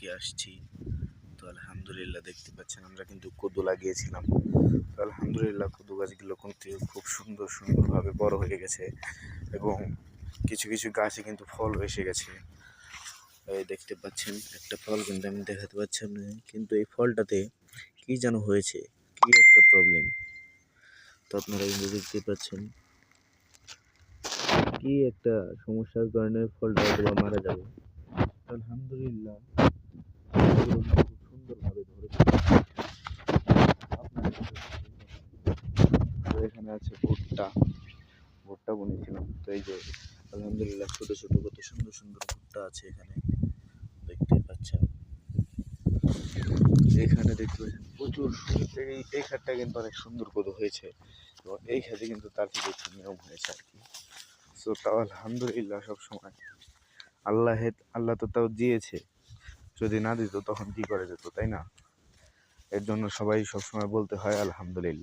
আজকে আসছি। তো আলহামদুলিল্লাহ দেখতে পাচ্ছেন আমরা কিন্তু কদু লাগিয়েছিলাম। তো আলহামদুলিল্লাহ কদু গাছগুলো কিন্তু খুব সুন্দরভাবে বড় হয়ে গেছে এবং কিছু কিছু গাছে কিন্তু ফল এসে গেছে। এই দেখতে পাচ্ছেন একটা ফল কিন্তু আমি দেখাতে পাচ্ছি আপনাকে, কিন্তু এই ফলটাতে কি যেন হয়েছে, কি একটা প্রবলেম। তো আপনারা কিন্তু দেখতে পাচ্ছেন কি একটা সমস্যার কারণে ফলটা হয়তো মারা যাবে। আলহামদুলিল্লাহ খুব সুন্দরভাবে ধরেছে। তো এখানে আছে ভুট্টা বুনেছিলাম। তো এই যে আলহামদুলিল্লাহ ছোট ছোট কত সুন্দর ভুট্টা আছে এখানে দেখতে পাচ্ছেন। এখানে দেখতে পাচ্ছেন প্রচুর এই ক্ষেতটা কিন্তু অনেক সুন্দর কদু হয়েছে এবং এই ক্ষেতে কিন্তু তার থেকে একটু নিয়ম হয়েছে আর কি। তো তাও আলহামদুলিল্লাহ সবসময় আল্লাহ তো তাও দিয়েছে, যদি না দিত তখন কি করে যেত, তাই না? এর জন্য সবাই সবসময় বলতে হয় আলহামদুলিল্লাহ।